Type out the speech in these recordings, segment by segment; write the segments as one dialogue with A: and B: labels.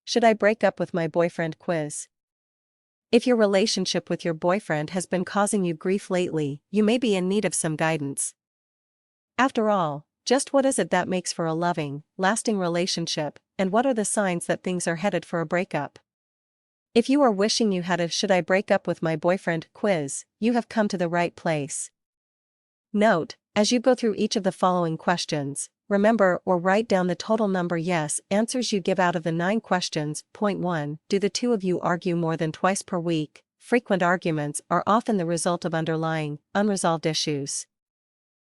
A: Should I break up with my boyfriend quiz? If your relationship with your boyfriend has been causing you grief lately, you may be in need of some guidance. After all, just what is it that makes for a loving, lasting relationship, and what are the signs that things are headed for a breakup? If you are wishing you had a "Should I break up with my boyfriend" quiz, you have come to the right place. Note, as you go through each of the following questions, remember or write down the total number yes answers you give out of the 9 questions. Point 1. Do the two of you argue more than twice per week? Frequent arguments are often the result of underlying, unresolved issues.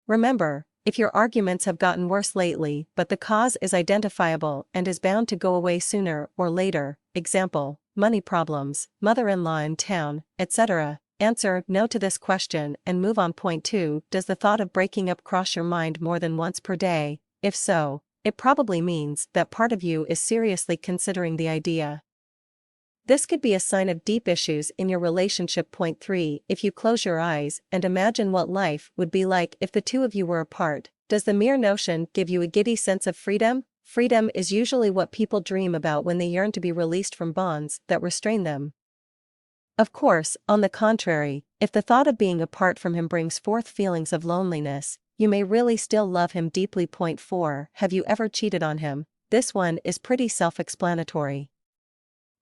A: Remember, if your arguments have gotten worse lately but the cause is identifiable and is bound to go away sooner or later, example, money problems, mother-in-law in town, etc., answer no to this question and move on. Point 2. Does the thought of breaking up cross your mind more than once per day? If so, it probably means that part of you is seriously considering the idea. This could be a sign of deep issues in your relationship. Point 3. If you close your eyes and imagine what life would be like if the two of you were apart, does the mere notion give you a giddy sense of freedom? Freedom is usually what people dream about when they yearn to be released from bonds that restrain them. Of course, on the contrary, if the thought of being apart from him brings forth feelings of loneliness, you may really still love him deeply. Point 4. Have you ever cheated on him? This one is pretty self-explanatory.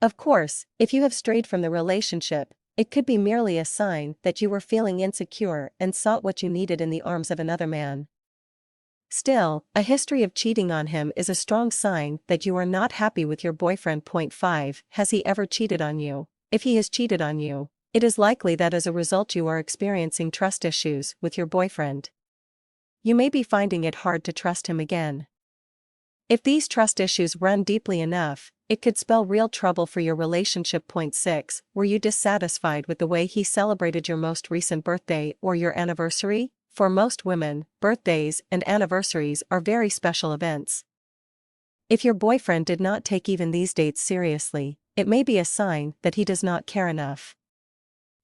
A: Of course, if you have strayed from the relationship, it could be merely a sign that you were feeling insecure and sought what you needed in the arms of another man. Still, a history of cheating on him is a strong sign that you are not happy with your boyfriend. Point 5. Has he ever cheated on you? If he has cheated on you, it is likely that as a result you are experiencing trust issues with your boyfriend. You may be finding it hard to trust him again. If these trust issues run deeply enough, it could spell real trouble for your relationship. Point 6. Were you dissatisfied with the way he celebrated your most recent birthday or your anniversary? For most women, birthdays and anniversaries are very special events. If your boyfriend did not take even these dates seriously, it may be a sign that he does not care enough.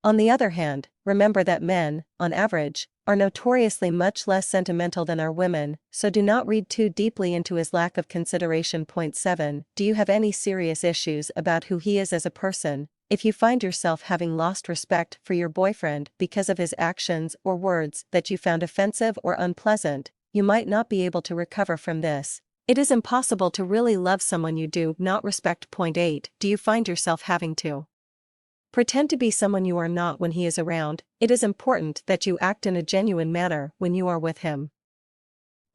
A: On the other hand, remember that men, on average, are notoriously much less sentimental than are women, so do not read too deeply into his lack of consideration. Point 7. Do you have any serious issues about who he is as a person? If you find yourself having lost respect for your boyfriend because of his actions or words that you found offensive or unpleasant, you might not be able to recover from this. It is impossible to really love someone you do not respect. Point 8. Do you find yourself having to pretend to be someone you are not when he is around? It is important that you act in a genuine manner when you are with him.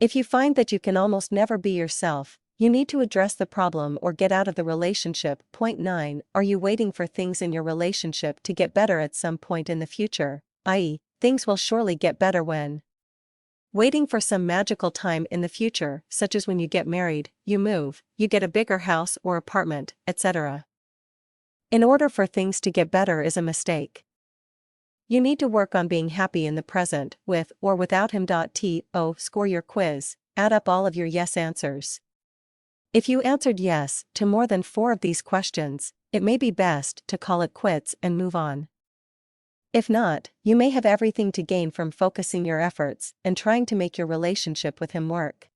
A: If you find that you can almost never be yourself, you need to address the problem or get out of the relationship. Point 9. Are you waiting for things in your relationship to get better at some point in the future, i.e., things will surely get better when? Waiting for some magical time in the future, such as when you get married, you move, you get a bigger house or apartment, etc. In order for things to get better is a mistake. You need to work on being happy in the present, with or without him. Score your quiz, add up all of your yes answers. If you answered yes to more than 4 of these questions, it may be best to call it quits and move on. If not, you may have everything to gain from focusing your efforts and trying to make your relationship with him work.